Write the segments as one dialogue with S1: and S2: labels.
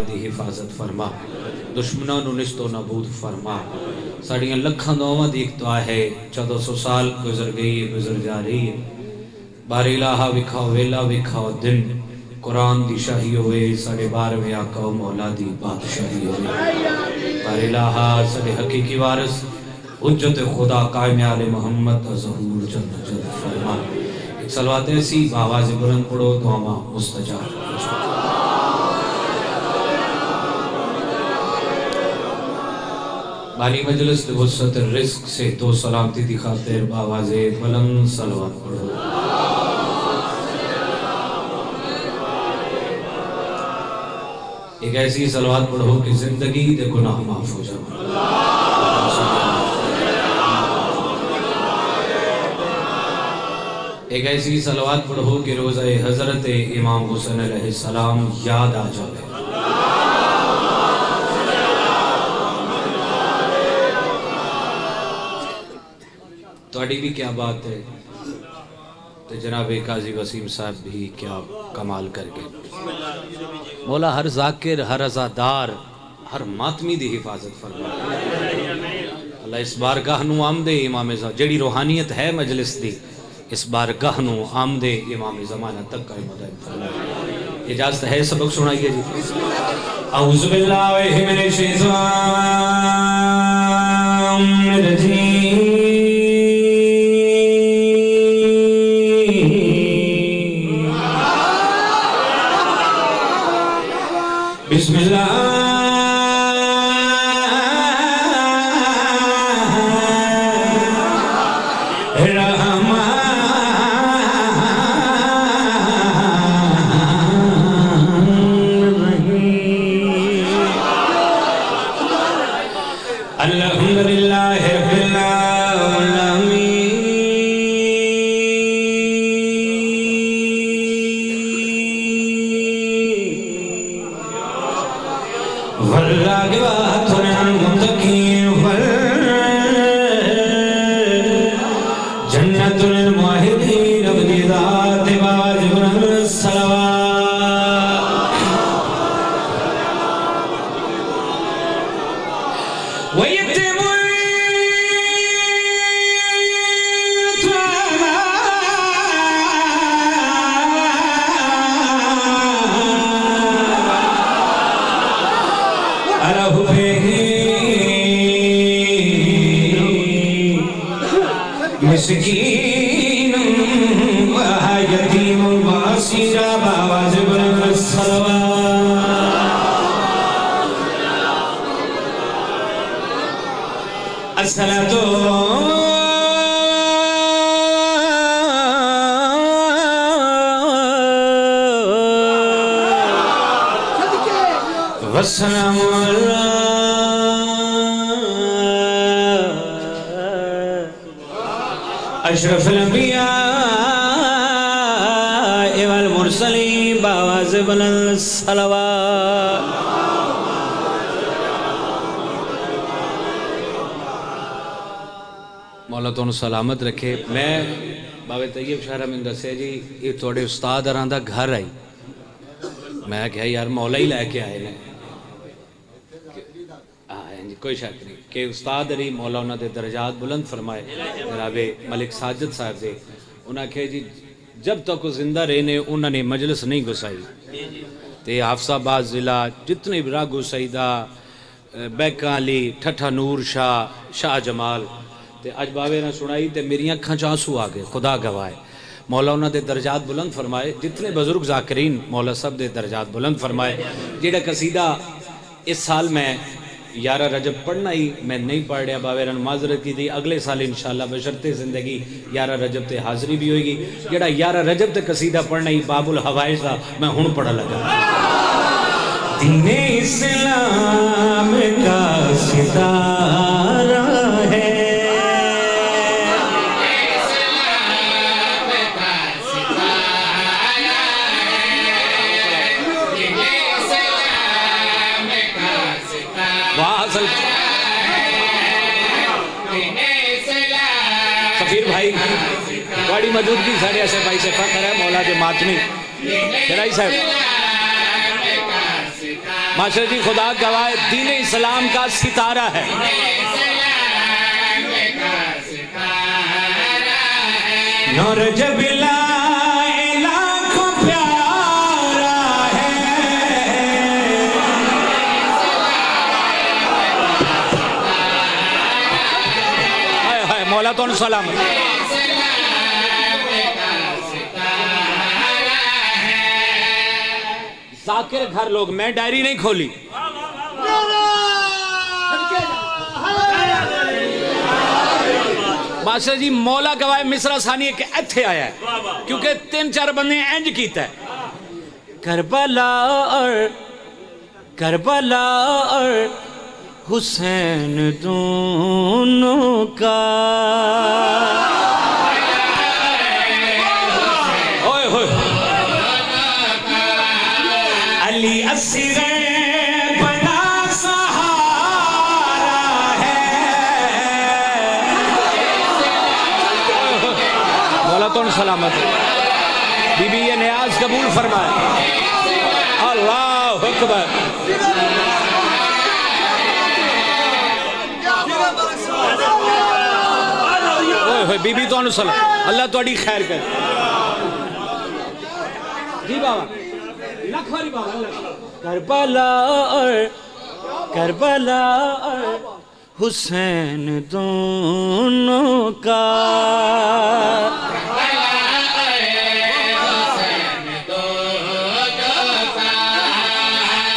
S1: دی حفاظت فرما، دشمنوں نو نست و نابود فرما۔ ساڑیاں لکھاں دعاواں دی ایک دعا ہے، 1400 سال گزر گئی ہے، گزر جا رہی ہے، بار الہا وکھاؤ ویلا وکھاؤ دن، قرآن دی شاہی ہوئے، ساڑے 12ویں آقا و مولا دی بادشاہی ہوئے۔ بار الہا ساڑے حقیقی وارث حجت خدا قائم آل محمد ظہور جل جل فرما۔ ایک صلوات ایسی بآواز بلند پڑھو، دعاواں مستجاب۔ بانی مجلس دی وسعت الرزق سے تو سلامتی دی خاطر بآواز بلند صلوات پڑھو۔ ایک ایسی صلوات پڑھو کہ زندگی دے گناہ معاف ہو جائے۔ ایک ایسی صلوات پڑھو کہ روزہ حضرت امام حسین علیہ السلام یاد آ جائے۔ توڑی بھی کیا بات ہے، تو جناب قاضی وسیم صاحب بھی کیا کمال کر کے مولا ہر ذاکر، ہر عزادار، ہر ماتمی دی حفاظت فرما۔ اللہ اس بارگاہ نو آمدے امام زمان، جڑی روحانیت ہے مجلس دی، اس بارگاہ نو آمدے امام زمانہ تک کا مدائم فرما۔ اجازت ہے سبق سنائیے جی۔ اعوذ باللہ من الشیطان الرجیم، بسم اللہ الحمدللہ رب العالمین، والعاقبۃ للمتقین، جنت للموحدین، بذات واجب الصلوات ويتم مسکین و یتیم و اسیر بآواز بلند الصلوات۔ الصلاۃ والسلام علی اشرف الانبیاء والمرسلین، بآواز بلند الصلوات۔ مولا تو سلامت رکھے۔ میں بابے طیب شاہ میں دسے جی، یہ توڑے استاد آراندا گھر آئی، میں کہا یار مولا ہی لے کے آئے نے، کوئی شک نہیں کہ استاد علی مولا انہوں نے درجات بلند فرمائے۔ جناب ملک ساجد صاحب دے انہوں نے کہا جی جب تک وہ زندہ رہنے انہوں نے مجلس نہیں گسائی، تے حافظ آباد ضلع جتنے بھی راگو سیدہ، بیکاں علی، ٹھٹھا نور شاہ، شاہ جمال، تے اج باوے نہ سنائی تے میری آنکھاں چانسو آگئے، خدا گواہ۔ مولا انہوں نے درجات بلند فرمائے، جتنے بزرگ ذاکرین مولا سب دے درجات بلند فرمائے۔ جیڑا قصیدہ اس سال میں 11 رجب پڑھنا ہی میں نہیں پڑھ رہا، باویران معذرت کی تھی، اگلے سال انشاءاللہ بشرط زندگی 11 رجب تے حاضری بھی ہوئے گی۔ جڑا 11 رجب تے قصیدہ پڑھنا ہی باب الحوائج تھا، میں ہن پڑھا لگا۔ دین اسلام کا ستارہ ہے، سفیر بھائی بڑی موجودگی سارے ایسے بھائی سے فخر ہے، مولا دے ماتمی شرائی صاحب ماشاء جی خدا گواہ دین اسلام کا ستارہ ہے. نور جب لائے لاکھوں پیارا ہے. ہائے ہائے مولا تو سلامت. ذاکر گھر لوگ میں ڈائری نہیں کھولی. بادشاہ جی مولا گواہ مصرع ثانی کہ ایتھے آیا ہے کیونکہ 3-4 بندے اینج کیتا ہے. کربلا اور حسین دونوں کا اوئے ہوئے علی اصغر بنا سہارا ہے. مولا تو سلامت. بی بی یہ نیاز قبول فرمائے. اللہ اکبر. بی بی تو سلام. اللہ توڑی خیر کر. جی بابا لکھواری بابا. کربلا اور حسین دونوں کا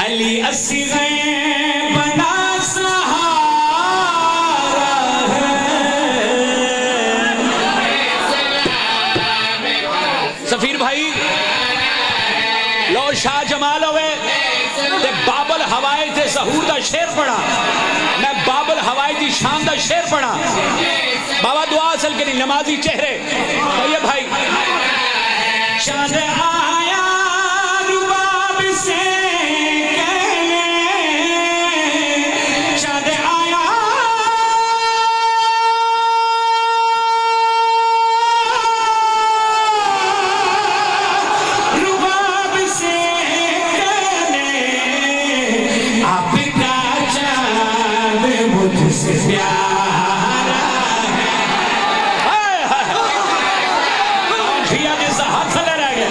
S1: علی اصغر بنا سہارا ہے. سفیر بھائی لو شاہ جمال ہوئے تے بابل ہوائے تے ظہور دا شیر پڑھا. میں بابل ہوائے دی شان دا شیر پڑھا. بابا دعا اصل کے نہیں نمازی چہرے. یہ بھائی چاند آیا رباب سے کہنے. چاند آیا رباب سے کہنے. آپ کا چاند مجھ سے پیارا ہے. جھیا جیسا ہاتھ سے لے رہ گیا.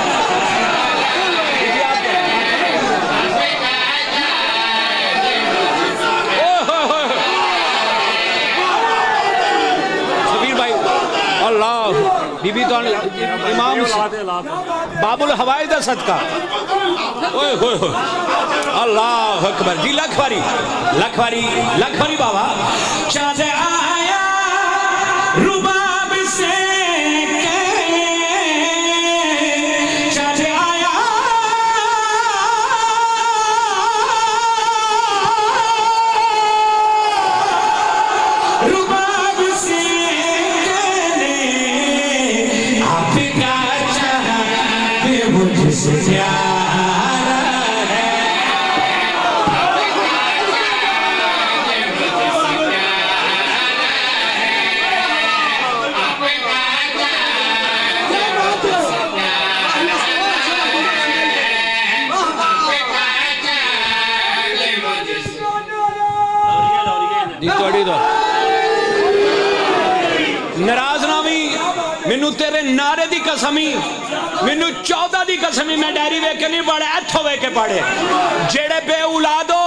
S1: سفیر بھائی اللہ بی بی تو امام باب الحوائے دا صدقہ. اوئے ہوئے ہوئے اللہ اکبر. جی لکھواری بابا. چاند آیا رباب سے کہنے. چاند آیا رباب سے کہنے. آپ کا چاند مجھ سے پیارا ہے. ناراض نہ ہوئی. مینوں تیرے نعرے دی قسمی, مینوں 14 دی قسمی. میں ڈائری وے کے نہیں پڑھے, ایتھو وے کے پڑھے. جیڑے بے اولادو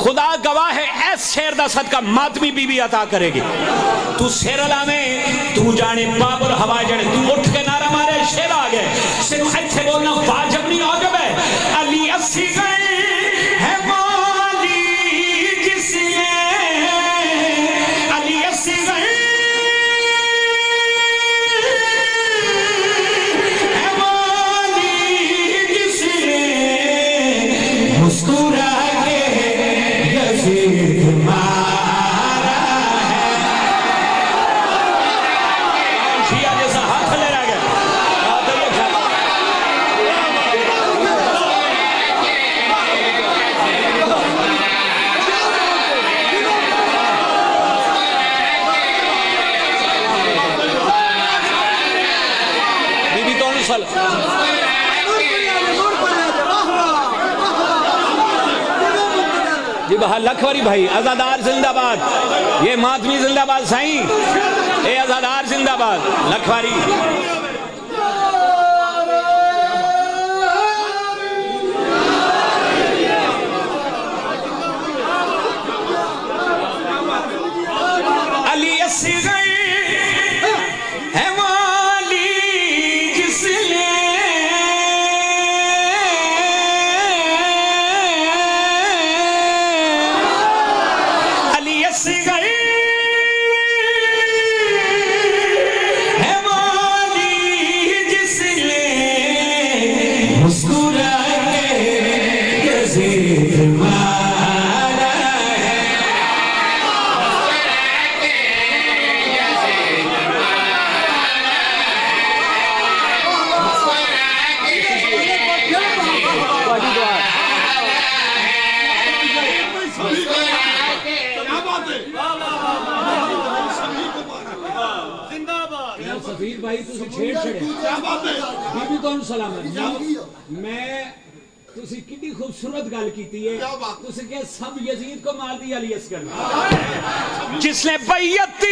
S1: خدا گواہ ہے ایس شیر دا صدقہ ماتمی بی بی عطا کرے گی. تو سیر علامے تو جانے باب الہوا جانے تو اٹھ کے نعرہ مارے شیر آگے. صرف ایتھے بولنا واجب نہیں واجب ہے. علی اصغر ہے مولی جس نے علی اصغر مسکرا کے یزید مارا ہے. شیعہ جیسا ہاتھ لے رہ گیا. جی بہا لکھوری بھائی ازادار زندہ باد یہ ماتمی زندہ باد سائیں اے ازادار زندہ باد لکھوری علی اصغر ہے والی جس نے علی اصغر ہے والی جس نے مسکرا کے زیر مارا ہے سفید بھائی تسی چھیڑ چھڑے بی بی کون سلامت میں تسی کتنی خوبصورت گل کیتی ہے تسی کہ سب یزید کو مار دیا علی اصغر جس نے بیعت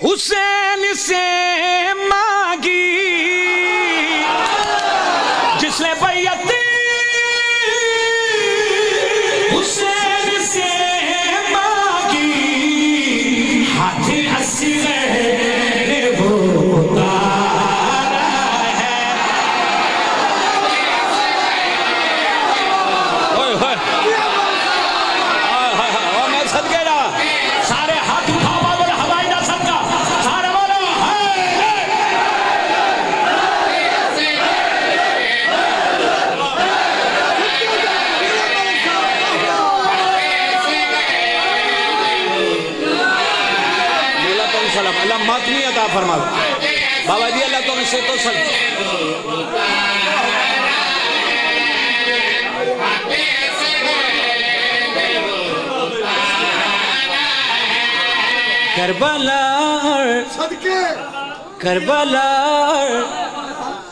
S1: حسین سے مانگی جس نے بیعت حسین سے مانگی ہاتھ اصغر اللہ ماتمی عطا فرماؤ بابا جی اللہ تم سے تو کربلا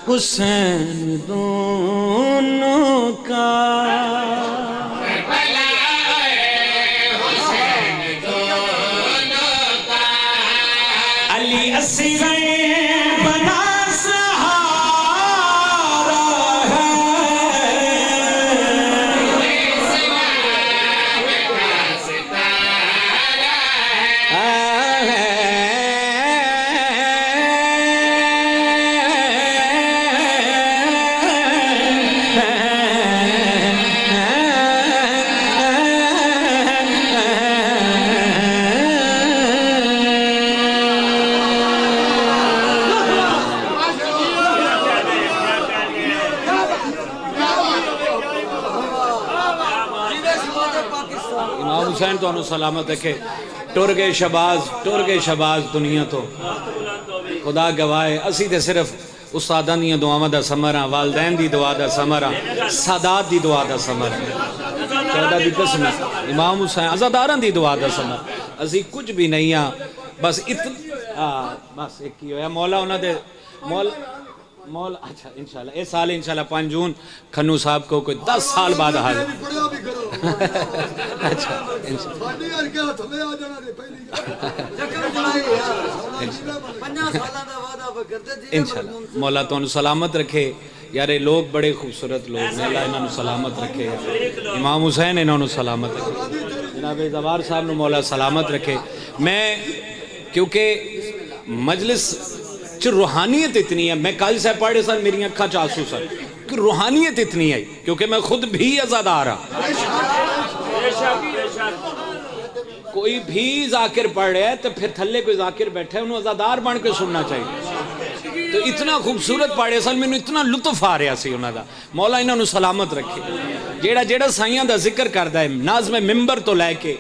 S1: حسین دونوں کا علی اصغر بنا سہارا امام حسین تو انہوں سلامت ہے کہ ٹر گئے شباز دنیا تو خدا گواہ اسی تے صرف استادان دی دعاواں دا ثمرہ والدین دی دعا دا ثمرہ سادات دی دعا دا ثمرہ چودہ دی قسم امام حسین عزاداران دی دعا دا ثمرہ اسی کچھ بھی نہیں ہاں بس بس ایک ہی ہویا مولا انہوں دے مولا اچھا انشاءاللہ اس سال انشاءاللہ 5 جون کھنو صاحب کو کوئی 10 سال بعد حال اچھا انشاءاللہ مولا تو انہوں سلامت رکھے یارے لوگ بڑے خوبصورت لوگ اللہ انہوں سلامت رکھے امام حسین انہوں سلامت رکھے جناب زوار صاحب نے مولا سلامت رکھے میں کیونکہ مجلس روحانیت اتنی ہے میں کل سے پڑھے سر میری اکھا چاسو سر کہ روحانیت اتنی ہے کیونکہ میں خود بھی ازادار ہوں کوئی بھی ذاکر پڑھ رہا ہے تو پھر تھلے کوئی ذاکر بیٹھا ہے انہوں ازادار بن کے سننا چاہیے تو اتنا خوبصورت پڑھے سر میں اتنا لطف آ رہا سی انہوں دا مولا انہوں سلامت رکھے جیڑا سائیاں دا ذکر کردہ ہے نازم ممبر تو لے کے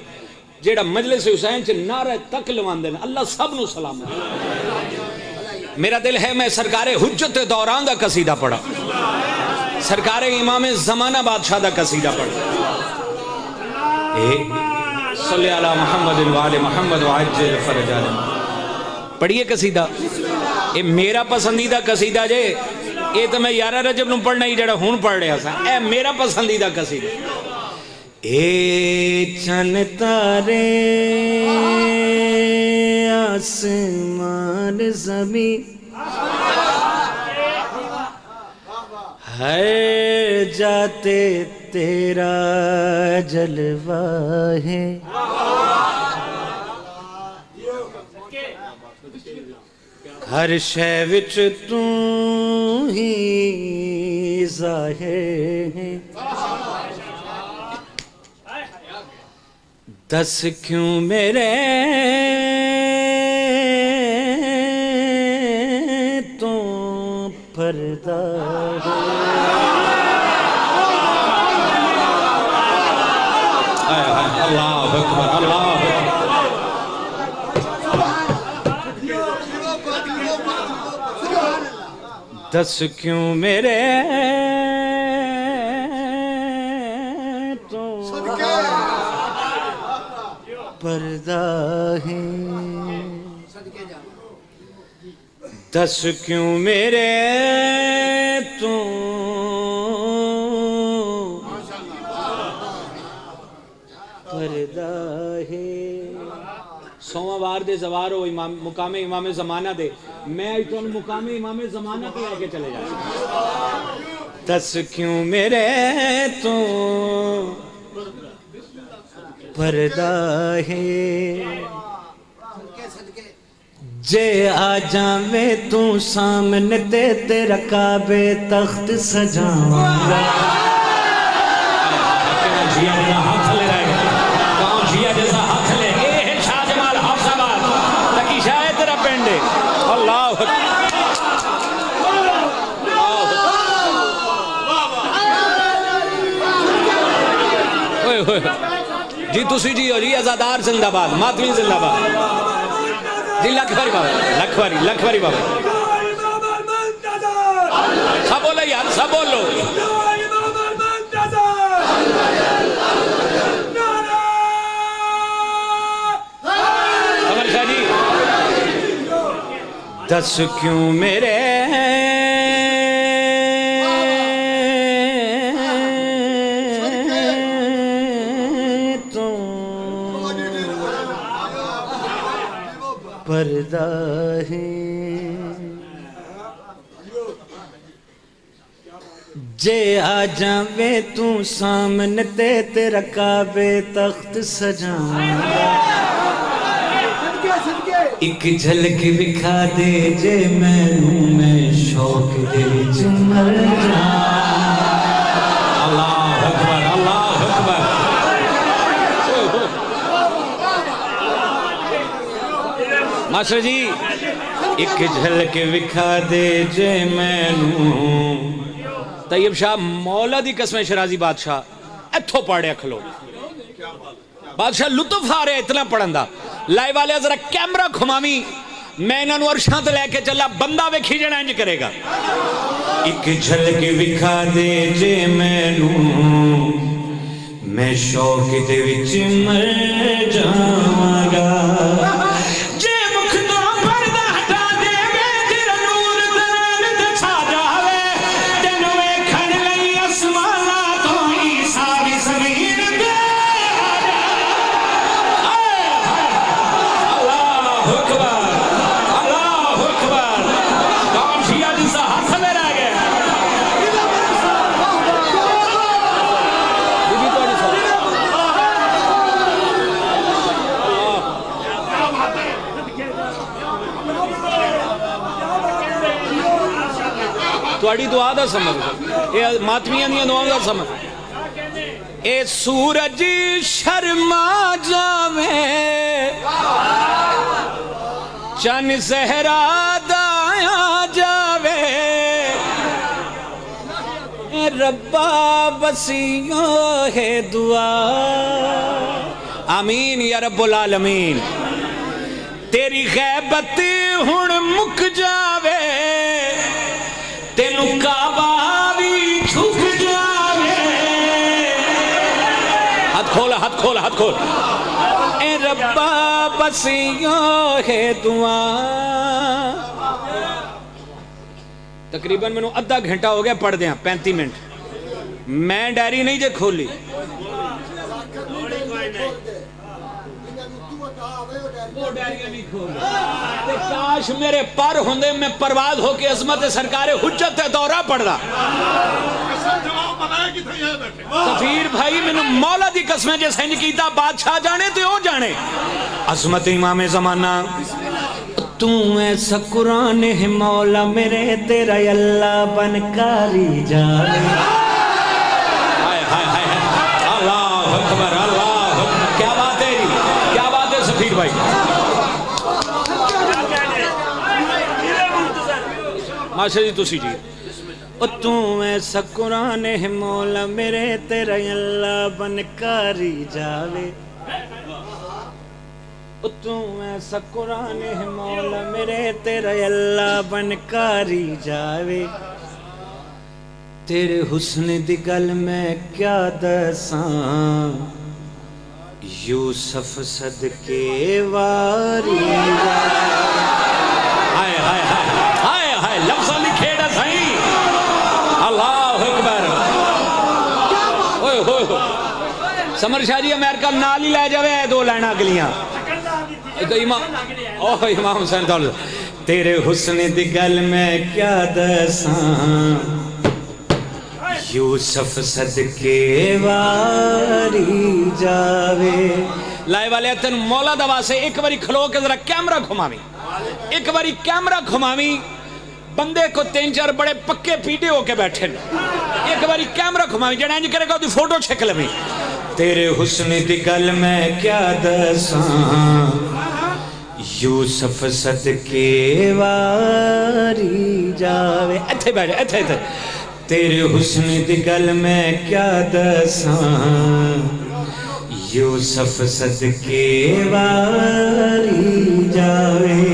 S1: جیڑا مجلس حسین چھ نعرہ تک لوان دینا اللہ سب نو سلامت میرا دل ہے میں سرکار حجت دوران دا قصیدہ پڑھا سرکار امام زمانہ بادشاہ دا قصیدہ پڑھا صلی اللہ محمد وآل محمد وعجل فرج عالم پڑھئے قصیدہ اے میرا پسندیدہ قصیدہ جے اے تو میں 11 رجب نو پڑھنا ہی جڑا ہون پڑھ رہا سا اے میرا پسندیدہ قصیدہ اے چن تارے آسمان زمین ہر جاتے تیرا جلوہ ہے، ہر شے وچ تو ہی ظاہر ہے، دس کیوں میرے تو پردہ ہے۔ اللہ اکبر، اللہ اکبر۔ دس کیوں میرے تو پردہ ہے، دس کیوں میرے تو پردہ ہے۔ سوواں وار دے زوار ہو مقام امام زمانہ دے، میں تو مقام امام زمانہ پہ لے کے چلے جاتا۔ دس کیوں میرے تو پردہ ہے، جے آ جاوے تو سامنے تیرا کعبے تخت سجاواں گا۔ جیا جیسا ہاتھ لے رہے گا، کون جیا جیسا ہاتھ لے، اے ہے شاہ جمال حافظ آباد تکی شاہ تیرا پینڈے۔ اللہ اکبر، جی تسی جی ہو جی ازادار زندہ باد، ماتوی زندہ باد جی، لکھ باری بابا، لکھ باری بابا، سب بولو یار، سب بولو۔ عمر شاہ جی، دس کیوں میرے پردہ ہے، جے آ جاوے تو سامنے تیرا کعبے تخت سجاواں گا۔ ایک جھلک دکھا دے جے مینوں، میں شوق دے وچ مر جاواں۔ اللہ اکبر، اللہ اکبر۔ ماسٹر جی ایک جھلک وکھا دے جے مینوں، طیب شاہ مولا دی قسم شرازی بادشاہ ایتھو پڑھے کھلو، بادشاہ لطف آ رہے اتنا پڑھن دا۔ لائے والے ذرا کیمرہ گھماویں، میں انہاں نوں عرشاں تے لے کے چلا، بندہ ویکھی جڑا انج کرے گا۔ ایک جھلک وکھا دے جے مینوں، میں شوق دے وچ مر جاواں گا۔ تواڈی دعا دا سمجھ، اے ماتمیاں دیاں دعاؤں دا سمجھ۔ اے سورج شرما جاوے، چن زہرا دایا جاوے، اے ربا بسیوں ہے دعا، آمین یا رب العالمین۔ تیری غیبت ہن مک جاوے، تینوں کعبہ بھی جھک جاوے۔ ہاتھ کھول، ہاتھ کھول، ہاتھ کھول۔ اے ربا بس یوں ہے دعا۔ تقریباً میں نے ادھا گھنٹہ ہو گیا پڑھ دیا، 35 منٹ۔ میں ڈائری نہیں جے کھولی، وہ ڈیریاں نہیں کھول دے کاش میرے پر ہوندے میں پرواز ہو کے عظمت سرکار حجت دورہ پڑھ رہا سفیر بھائی میں مولا دی قسمیں جیسے انج کیتا بادشاہ جانے تو او جانے عظمت امام زمانہ تو ایسا قرآن ہے مولا میرے تیرا اللہ بنکاری جانے اللہ اکبر اللہ اکبر کیا بات ہے کیا بات ہے سفیر بھائی ماشاء جی تسی جی تو ایسا قرآن ہے مولا میرے تیرا اللہ بنکاری جاوے تو ایسا قرآن ہے مولا میرے تیرا اللہ بنکاری جاوے تیرے حسن دی گل میں کیا دساں یوسف صدقے واری ہائے ہائے ہائے ہائے لفظہ لکھے ڈا سائیں اللہ اکبر اوہ ہوئے سمر شاہ جی امریکہ نال ہی لے جاوے دو لائنہ اگلیاں امام حسین دولت تیرے حسن دی گل میں کیا دساں یوسف صدقے واری جاوے لائے والے تن مولا دوا سے ایک باری کھلو کے ذرا کیمرہ گھماویں ایک باری کیمرہ گھماویں بندے کو تین چار بڑے پکے پیٹے ہو کے بیٹھے ایک باری کیمرہ گھماویں جڑا انج کرے گا دی فوٹو چھک لویں تیرے حسن دی گل میں کیا دساں یوسف صدقے واری جاوے ایتھے بیٹھے ایتھے ایتھے تیرے حسن دی گل میں کیا دساں یوسف صدقے واری جاوے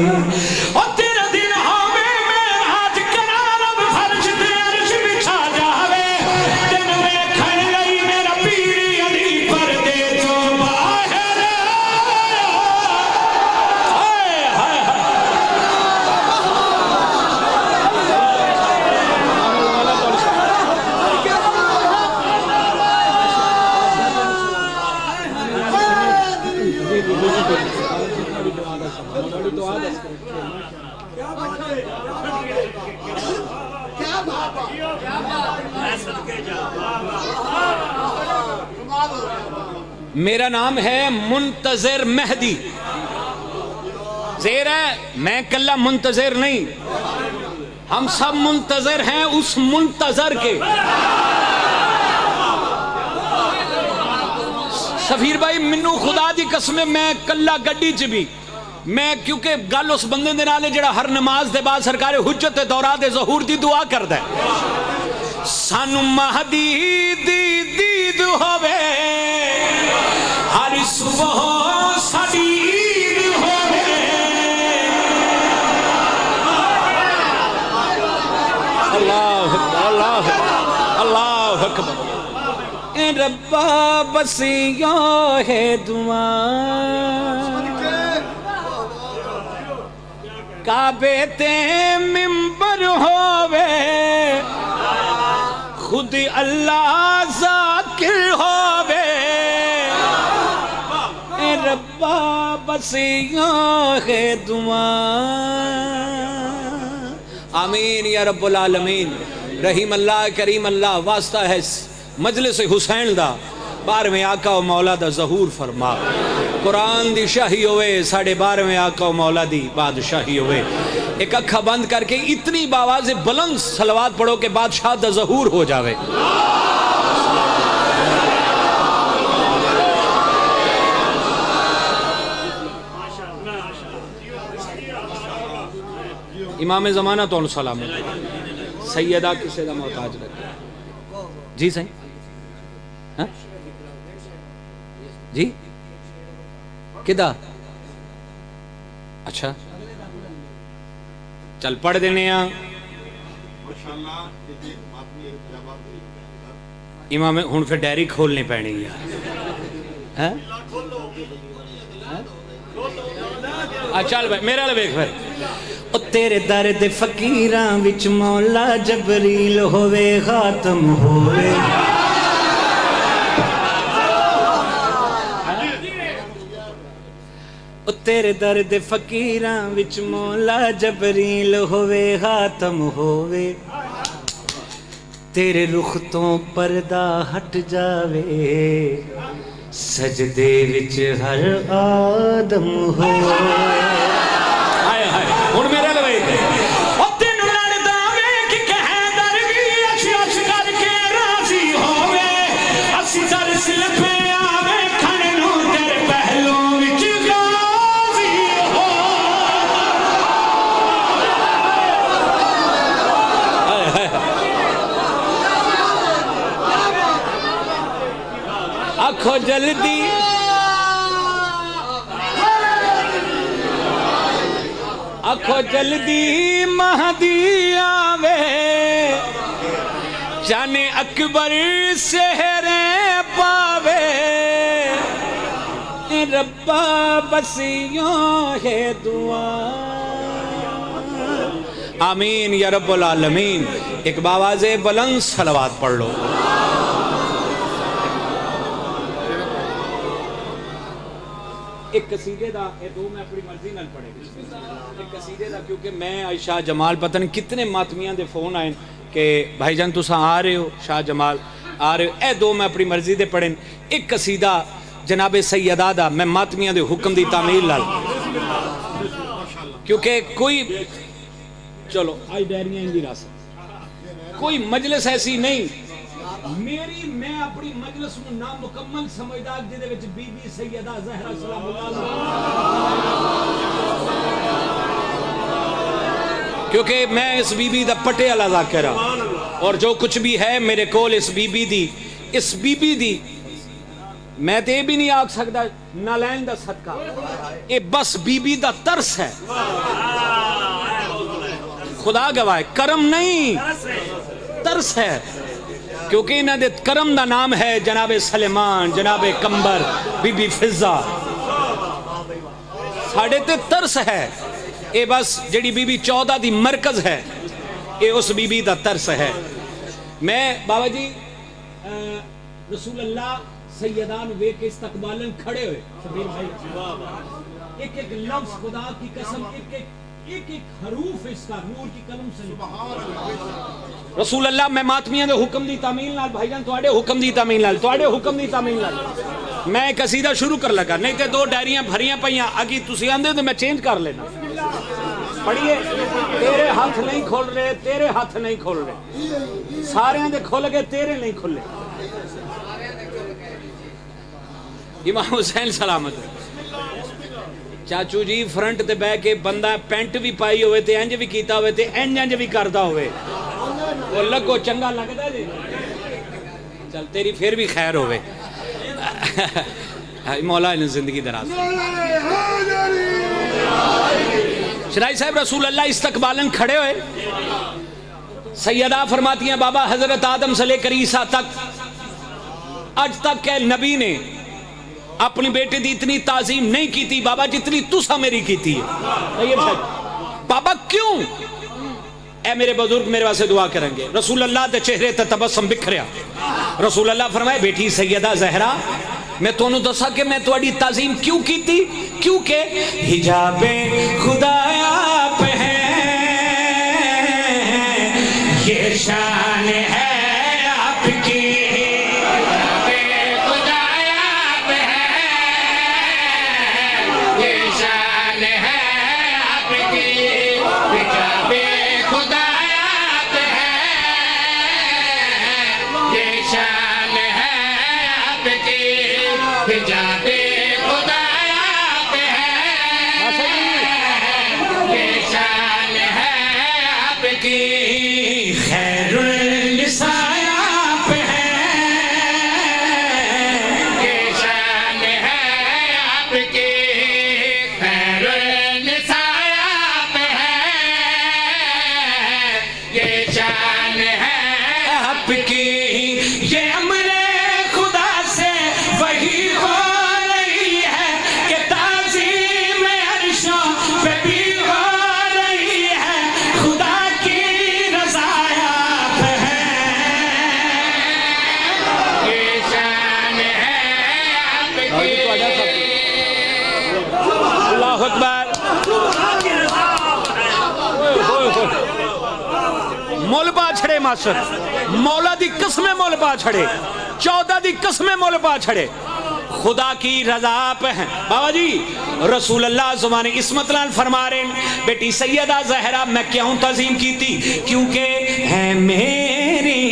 S1: میرا نام ہے منتظر مہدی زیر ہے میں کلہ منتظر نہیں ہم سب منتظر ہیں اس منتظر کے سفیر بھائی منو خدا دی قسمیں میں کلہ گڈی چ بھی میں کیونکہ گل اس بندے دے نالے جڑا ہر نماز دے بعد سرکار حجت دورات ظہور دی دعا کردا ہے سانو مہدی دی دید ہووے ہر صبح ساڈی عید ہووے اللہ اکبر اللہ اکبر اللہ اکبر اے ربا بس یوں ہے دعا کعبے تے ممبر ہووے خود اللہ ذاکر ہووے اے ربا بس یوں ہے دعا آمین یا رب العالمین رحیم اللہ کریم اللہ واسطہ ہے مجلس حسین دا بارویں آقا و مولا دا ظہور فرما قرآن دی شاہی ہوئے ساڑھے بارویں آقا و مولا دی بادشاہی ہوئے ایک اکھا بند کر کے اتنی باواز بلند صلوات پڑھو کہ بادشاہ دا ظہور ہو جاوے امام زمانہ تو سلام سیدہ کسے دا محتاج رکھے جی صحیح جی کدہ اچھا چل پڑھ دینے ہیں امام ہون پھر ڈیری کھولنے پہنے گیا چل بھائی میرا لے بیک پھر تیرے درد فقیران وچ مولا جبریل ہوئے خاتم ہوئے او تیرے درد فقیراں وچ مولا جبریل ہوے خاتم ہوے تیرے رخ تو پردہ ہٹ جاوے سجدے وچ ہر آدم ہوے ہائے ہائے ہن میرے لوے او تینوں لڑدا ویکھ کے حیدر وی اچھ اچھ کر کے راضی ہوے اسی ترس لپے آوے کھڑے نوں تیرے پہلو وچ غازی ہو ہائے ہائے آکھو جلدی آکھو جلدی مہدی آوے جان اکبر سحریں پاوے ربا بس یوں ہے دعا آمین یا رب العالمین ایک باواز بلند صلوات پڑھ لو ایک قصیدے دا اے دو میں اپنی مرضی نال پڑھے ایک قصیدے دا کیونکہ میں شاہ جمال پتہ نہیں کتنے ماتمیاں دے فون آئیں کہ بھائی جان تساں آ رہے ہو شاہ جمال آ رہے ہو اے دو میں اپنی مرضی دے پڑھیں ایک قصیدہ جناب سیدہ دا میں ماتمیاں دے حکم دی تعمیل لال کیونکہ کوئی چلو آج ڈائریاں ان دی راست کوئی مجلس ایسی نہیں میری میں اپنی مجلس میں نامکمل سمجھدار جدے وچ بی بی سیدہ زہرا سلام اللہ کیونکہ میں اس بی بی دا پٹے والا ذاکر ہوں اور جو کچھ بھی ہے میرے کول اس بی بی دی میں تے بھی نہیں آکھ سکتا نالین دا صدقہ اے بس بی بی دا ترس ہے خدا گواہ کرم نہیں ترس ہے کیونکہ انہاں دے کرم دا نام ہے جناب سلیمان جناب کمبر بی بی فضہ ساڑھے تے ترس ہے اے بس جڑی بی بی 14 دی مرکز ہے اے اس بی بی دا ترس ہے میں بابا جی رسول اللہ سیدان وے کے استقبالن کھڑے ہوئے شبیر بھائی ایک ایک لفظ خدا کی قسم ایک حروف اس کا نور کی قلم سے رسول اللہ میں ماتمیاں دے حکم دی تعمیل نال بھائی جان تواڈے حکم دی تعمیل نال میں ایک قصیدہ شروع کر لگا نہیں تے دو ڈائریاں بھریاں پیاں اگی تسی آندے تے میں چینج کر لینا پڑھیے تیرے ہاتھ نہیں کھول رہے سارے دے کھول گئے تیرے نہیں کھلے امام حسین سلامت چاچو جی فرنٹ تے بہ کے بندہ پینٹ بھی پائی ہوئے تے انج بھی کیتا ہوئے تے انج بھی کردا ہوئے وہ لگو چنگا لگدا جی چل تیری پھر بھی خیر ہوئے مولا نے زندگی دراز شرائی صاحب رسول اللہ استقبالن کھڑے ہوئے سیدہ فرماتی ہیں بابا حضرت آدم سے لے کر عیسیٰ تک آج تک کہ نبی نے اپنی بیٹے دی اتنی تعظیم نہیں کی تھی بابا جتنی تسا میری کی تھی بابا کیوں اے میرے بزرگ میرے واسے دعا کریں گے رسول اللہ دے چہرے تے تبسم بکھریا رسول اللہ فرمائے بیٹی سیدہ زہرا میں تونوں دسا کہ میں تواڈی تعظیم کیوں کی تھی کیونکہ حجاب خدا آپ ہے یہ شان ہے آپ کی
S2: یہ امر خدا سے وہی خول
S1: اللہ اکبر. مول پا چھڑے ماسٹر, مولا دی قسمیں مول پا چھڑے, 14 دی قسمیں مول پا چھڑے. خدا کی رضا پہ ہیں بابا جی. رسول اللہ زبان عصمت لال فرما رہے ہیں بیٹی سیدہ زہرا میں کیوں تعظیم کی تھی, کیونکہ ہے میری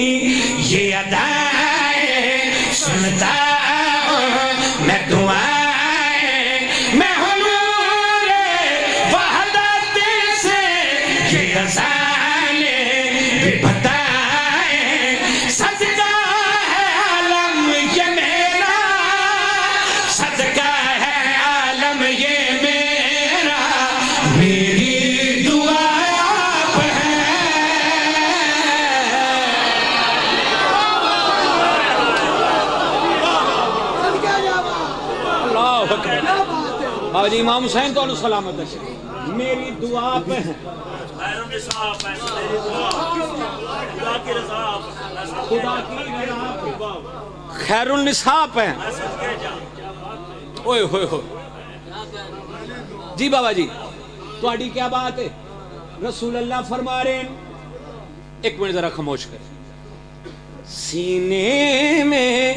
S1: یہ ادائیں سنتا ہوں میں دعائیں, میں ہوں نور وحدت سے یہ رسالے بھی بتائیں. صدقہ ہے عالم یہ میرا, صدقہ ہے عالم یہ میرا, میری دعا آپ ہے. اللہ اکبر. بابا جی امام حسین تو سلامت ہے, میری دعا پہ ہے. خدا کی رضا پہ خیر النساء پہ ہیں. اوئے ہوئے ہوئے جی بابا جی تواڈی کیا بات ہے. رسول اللہ فرما رہے ہیں, ایک منٹ ذرا خاموش کر. سینے میں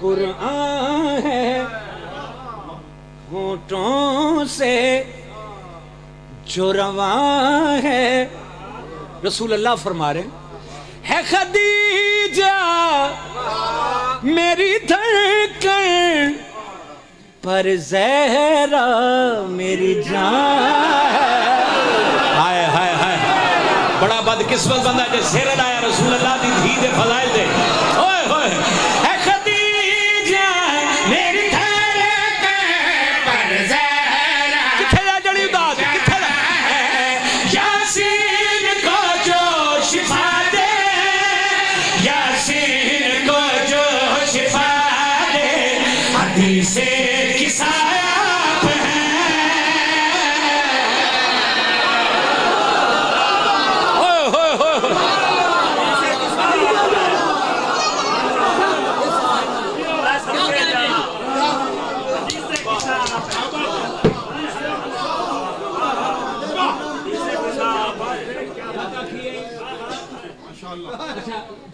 S1: قرآن ہے, ہونٹوں سے جو رواں ہے. رسول اللہ فرما رہے ہیں خدیجہ میری دھڑکن پر زہرا میری جان ہے. ہائے ہائے ہائے, بڑا بدقسمت بندہ جے سیر لایا رسول اللہ دی دھی دے فضائل دے. اوئے ہوئے اے خدیجہ میری دھڑکن پر زہرا, کتھے جا جڑی اداس, کتھے جا یاسین کو جو شفا دے, یاسین کو جو شفا دے, حدیث کسا آپ ہیں. اوہ اوہ اوہ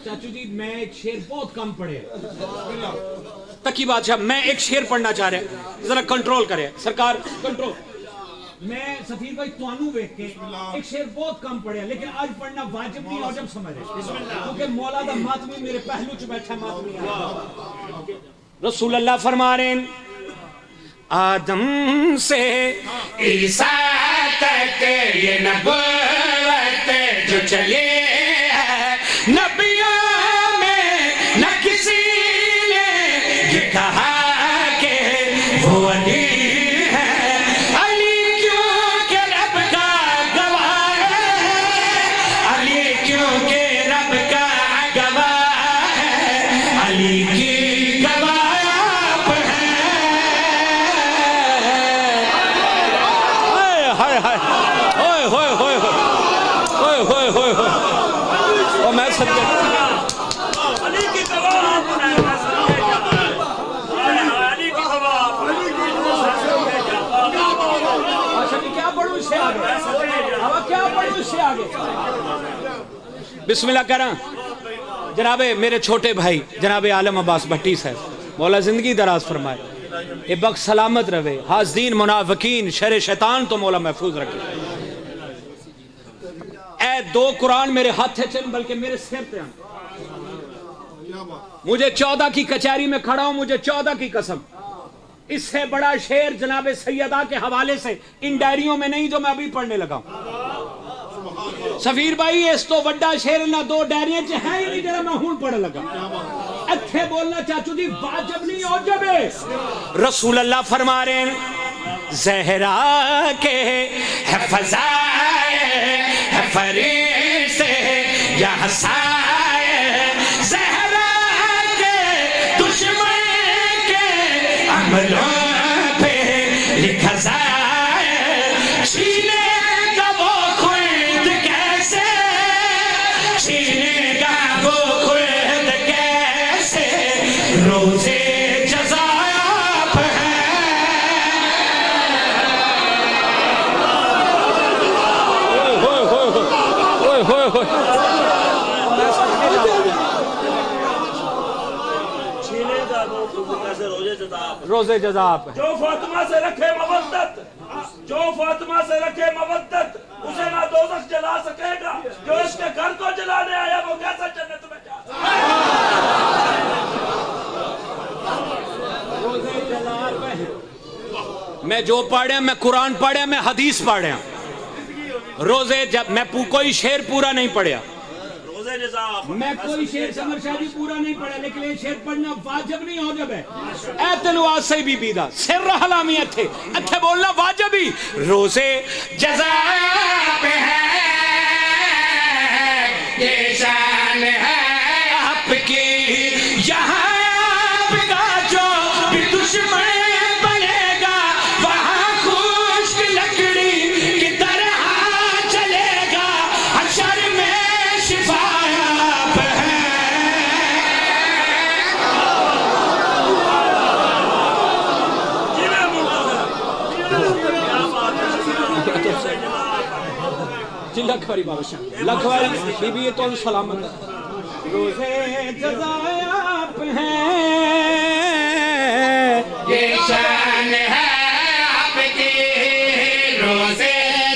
S1: چاچو جی میں ایک شعر بہت کم پڑھے تقی بادشاہ, میں ایک شعر پڑھنا چاہ رہے ہیں, ذرا کنٹرول کرے سرکار کنٹرول. میں سفیر بھائی توانو بیٹھ کے ایک شعر بہت کم پڑھے لیکن آج پڑھنا واجب نہیں واجب سمجھے, کیونکہ مولا دا ماتمی میرے پہلو چ بیٹھا ماتمی ہے. رسول اللہ فرما رہے ہیں آدم سے عیسیٰ تک یہ نبوت جو چلے ہے, نبیوں میں نہ کسی نے یہ کہا کہ وہ علی ہے. علی کیوں کہ رب کا گواہ ہے, علی کیوں کہ رب کا گواہ ہے, علی کی گواہ آپ ہیں. ہائے ہائے ہوئے ہوئے ہوئے ہوئے ہوئے ہوئے ہوئے, اور میں صدقے علی کی گواہ آپ ہیں. علی کی گواہ کیا پڑھوں اس سے آگے, کیا پڑھوں اس سے آگے. بسم اللہ کریں. جناب میرے چھوٹے بھائی جناب عالم عباس بھٹی صاحب, مولا زندگی دراز فرمائے, اے بخت سلامت رہے, حاسدین منافقین شر شیطان تو مولا محفوظ رکھے. اے 2 قرآن میرے ہاتھ چل بلکہ میرے سر پہ ہیں. مجھے 14 کی کچہری میں کھڑا ہوں, مجھے 14 کی قسم. اس سے بڑا شعر جناب سیدہ کے حوالے سے ان ڈائریوں میں نہیں جو میں ابھی پڑھنے لگا ہوں. سفیر بھائی اس تو بڑا شعر نہ 2 ڈائریاں چ ہے ہی نہیں جرا میں ہون پڑھ لگا. اتھے بولنا چاچو جی واجب نہیں واجب ہے. رسول اللہ فرما رہے ہیں زہرا کے ہے فضائے ہے فرشتے یا حسائے, زہرا کے دشمن کے عملوں پہ لکھا جائے, چھینے گا وہ خود کیسے, چھینے گا وہ خود کیسے, روزے جزا آپ ہیں. روزے جزا پہ
S2: جو فاطمہ سے رکھے مودت، جو فاطمہ سے رکھے مودت اسے نہ دوزخ جلا سکے گا، جو اس کے گھر کو جلانے آیا وہ کیسا جنت میں جا سکے گا؟
S1: میں جو پڑھیا، میں قرآن پڑھیا، میں حدیث پڑھیا، روزے جب میں کوئی شعر پورا نہیں پڑھیا، میں کوئی شعر سمر شاہ جی پورا نہیں پڑھا، لیکن یہ شعر پڑھنا واجب نہیں ہو جب ہے اے تلواز سے بی بی دا سر حلامی اتھے اتھے بولنا واجب ہی روزے جزا پہ ہے یہ شان ہے آپ کی یہاں آپ کا جو بھی دشمن بنے گا وہاں خشک لکڑی کی طرح چلے گا حشر میں شفا لکھ باری بابا لکھ باری بی بی تو سلامت روزے جزا آپ ہیں یہ شان ہے آپ کی روزے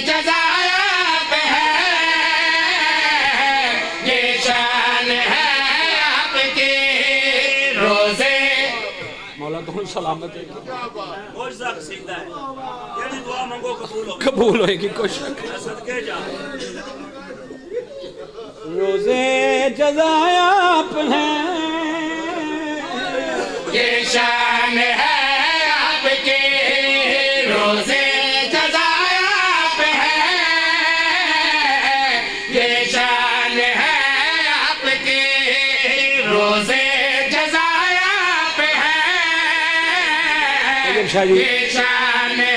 S1: جزا آپ ہیں یہ شان ہے آپ کی روزے مولا تو سلامت ہے
S2: معجزہ سیکھتا ہے یعنی دعا منگو
S1: قبول ہوئے گی کوئی شک
S2: صدقے جا
S1: روزے جزا آپ ہیں یہ شان ہے آپ کے روزے جزا آپ ہیں یہ شان ہے آپ کے روزے جزا آپ ہیں یہ شان ہے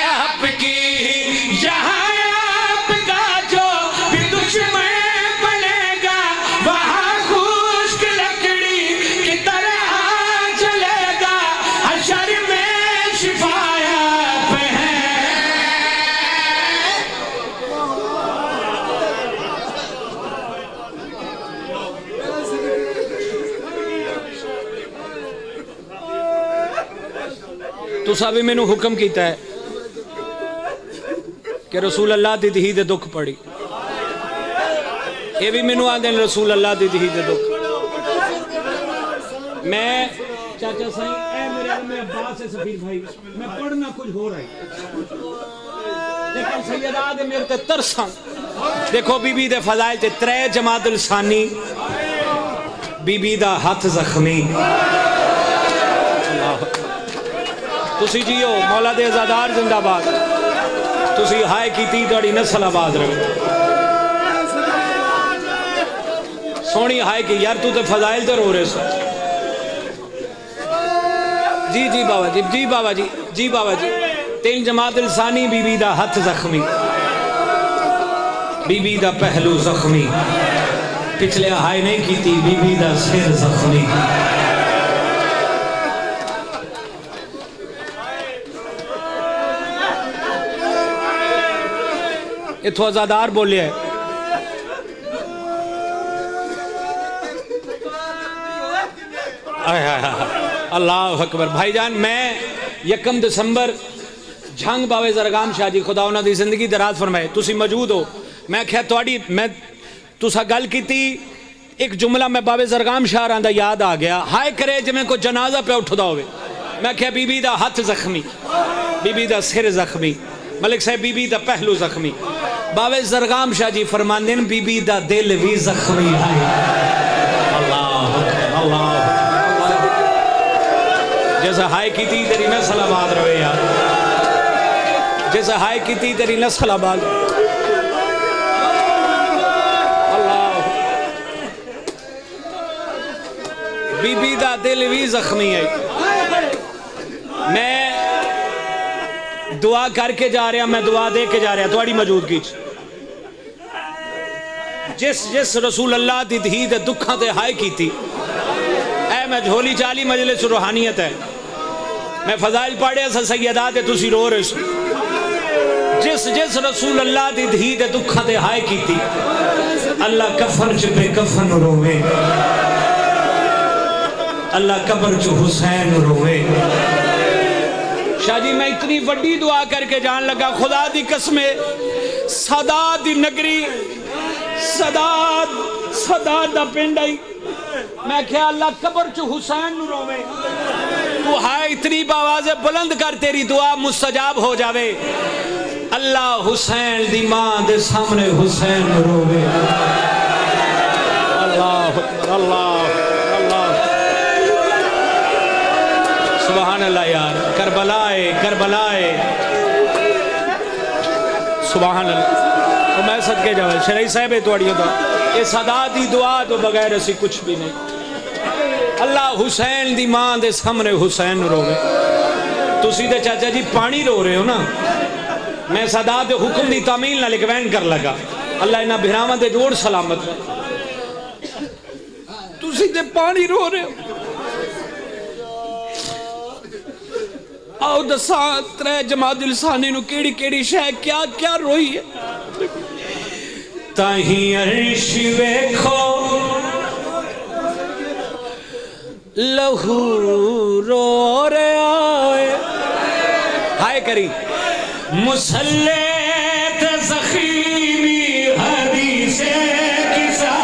S1: آپ کی یہاں آپ کا جو بھی دشمن بنے گا وہاں خشک لکڑی کی طرح چلے گا حشر میں شفا آپ ہیں تو سب میں نے حکم کیتا ہے کہ رسول اللہ دی دہی دے دکھ پڑی یہ بھی میں نے آدھے رسول اللہ دی دہی دے دکھ میں چاچا سائیں اے میرے علم عباس سے سفیر بھائی میں پڑھنا کچھ ہو رہا ہے لیکن سیدہ دے میرے تے ترساں دیکھو بی بی دے فضائل تے 3 جمادی الثانی بی بی دا ہاتھ زخمی تسی جیو مولا دے عزادار زندہ باد تسی ہائے کی تی دوڑی نسل آباد رہے سونی ہائے کی یار تو تے فضائل تے رو رہے سو جی جی بابا جی جی بابا جی جی بابا جی 3 جمادی الثانی بی بی دا ہاتھ زخمی بی بی دا پہلو زخمی پچھلے ہائے نہیں کی تی بی بی دا سر زخمی اتھو ازادار بولے ہے اللہ اکبر بھائی جان میں 1 دسمبر جھنگ باوے زرگام شاہ جی خدا انہاں دی زندگی دراز فرمائے تسی موجود ہو میں کہا توڑی میں تسا گل کی تھی ایک جملہ میں باوے زرگام شاہ رہاں دا یاد آ گیا ہائے کرے جمیں کو جنازہ پہ اٹھدا ہوئے میں کہا بی بی دا ہاتھ زخمی بی بی دا سر زخمی ملک صاحب بی بی دا پہلو زخمی باوے زرگام شاہ جی فرماندین بی بی دا دل بھی زخمی ہے اللہ اللہ جیسا ہائے کی تی تیری نسل آباد رہے یار جیسا ہائے کی تی تیری نسل آباد اللہ بی بی دا دل بھی زخمی ہے میں دعا کر کے جا رہا میں دعا دے کے جا رہا تھوڑی موجودگی جس رسول اللہ دی دھی دے دکھاں تے ہائے کی تھی اے میں جھولی چالی مجلس روحانیت ہے میں فضائل پاڑے سا سیدہ تے تسی رو رہے سو جس رسول اللہ دی دھی دے دکھاں تے ہائے کی تھی اللہ کفن چپے کفن روے اللہ قبر چ حسین روے شاہ جی میں اتنی وڈی دعا کر کے جان لگا خدا دی قسم سادات دی نگری سادات دا پنڈ آئی میں کہا اللہ قبر چ حسین نو روے تو ہائے اتنی باواز بلند کر تیری دعا مستجاب ہو جاوے اللہ حسین دی ماں دے سامنے حسین نو روے اللہ اکبر اللہ سبحان اللہ یار کربلائے سبحان اللہ تو میں صدقے جاوے شرعی صاحب توڑیوں دا یہ سادات دی دعا تو بغیر اسی کچھ بھی نہیں اللہ حسین دی ماں دے سامنے حسین روے تسی دے چاچا جی پانی رو رہے ہو نا میں سادات دے حکم دی تعمیل نہ لکوین کر لگا اللہ انہا بھرامان دے جوڑ سلامت تسی دے پانی رو رہے ہو آؤ دساں ترے جماعت الثانی نو کیڑی کیڑی شے کیا روئی ہے تاہیں عرش ویکھو لہو رو رہے آئے ہائے کری مسلط زخیمی حدیث کسا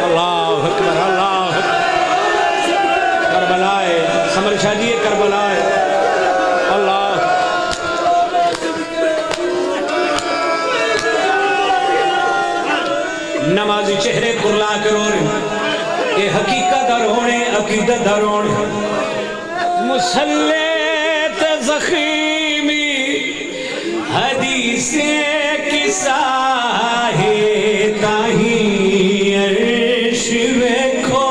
S1: اللہ اکبر اللہ کربلائے سمر شاہ جی کربلائے اللہ نمازی چہرے کرلا کرو یہ حقیقت در ہونے عقیدت در ہونے مسلط زخیمی حدیث کسا ہے تاہیں عرش ویکھو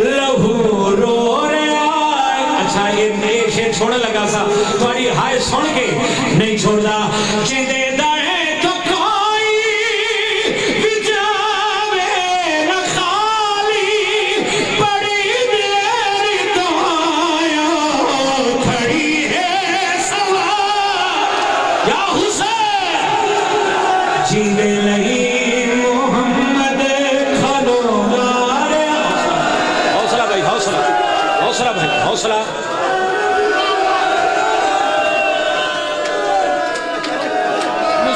S1: لہو رو رہے آئے اچھا یہ شیر چھوڑنے لگا سا تھوڑی ہائے سن کے نہیں چھوڑ دا چندے دائیں تو کوئی بجاوے نہ خالی بڑی دیر تو آیا کھڑی ہے سوار یا حسین جینے لئی محمد کھلونا رہا حوصلہ بھائی حوصلہ بھائی حوصلہ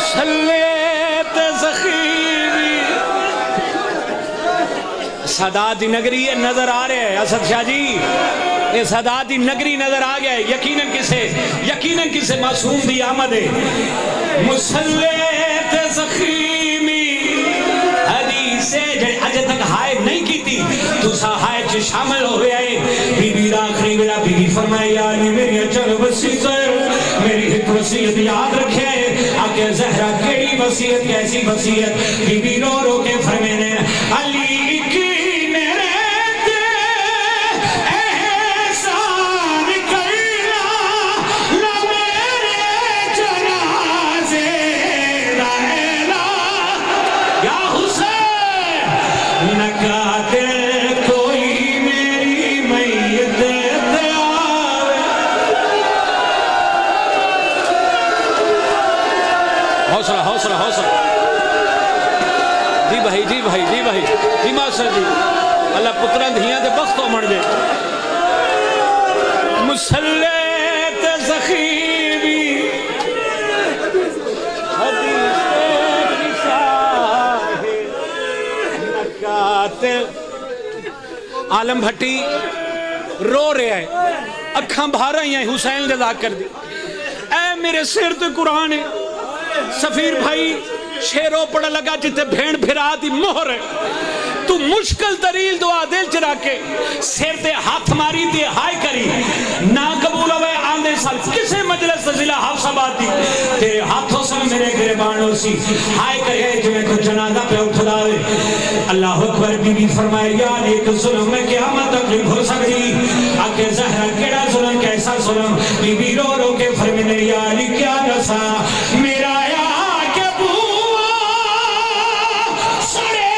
S1: مسلط زخیمی سادات دی نگری یہ نظر آ رہے ہیں اسد شاہ جی یہ سادات دی نگری نظر آ گیا ہے یقیناً کسے معصوم دی آمد ہے مسلط زخیمی حدیث جڑے اجے تک ہائے نہیں کی تھی تو سا ہائے چھ شامل ہو گیا ہے بی بی آخری بڑا بی بی فرمائے یاری میری اچھل وسیعت میری ایک وسیعت یاد رکھے آکے زہرہ کیڑی وسیعت کیسی وسیعت بی بی رو رو کے فرمینے علی کی حوصلہ جی بھائی جی ماسٹر جی اللہ پتران دھیاں دے بخت ہو مڑ دے مسلط زخیمی حدیث کسا ہے نکاتل عالم بھٹی رو رہے ہیں اکھاں بھا رہی ہیں حسین جزاک کر دی اے میرے سر تے قرآن ہے سفیر بھائی شیروں پڑا لگا جتے بھین بھرا دی مہر ہے تو مشکل تریل دعا دل چرا کے سیر تے ہاتھ ماری تے ہائے کری نا قبول ہوئے آندے سال کسے مجلس ضلع حفظ آباد دی تیرے ہاتھوں سے میرے گریبانوں سی ہائے کرے جو میں کو جنازہ پہ اٹھا دے اللہ اکبر بی بی فرمائے یار ایک ظلم میں قیامت تک نہیں ہو سکتی آکے زہرہ کیڑا ظلم کیسا ظلم بی بی رو رو کے فرمینے یار کیا نسا میرا یا کہ بوا سڑے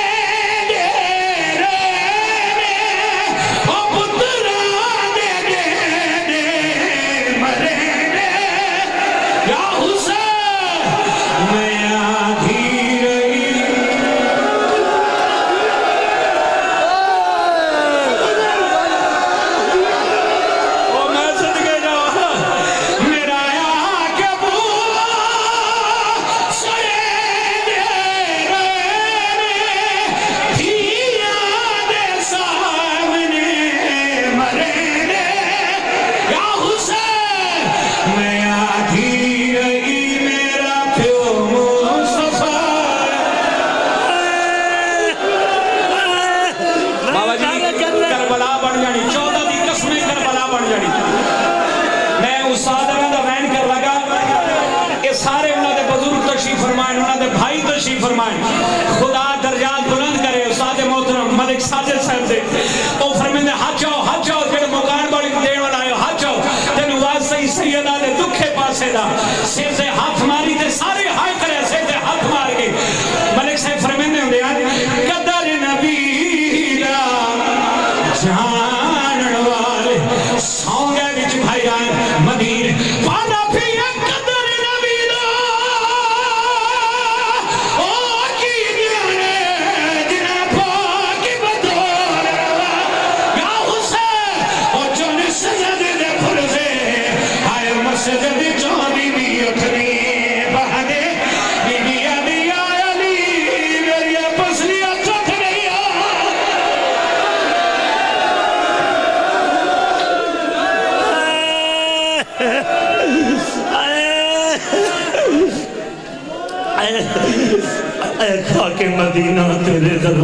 S3: آ کے مدینہ تیرے دروں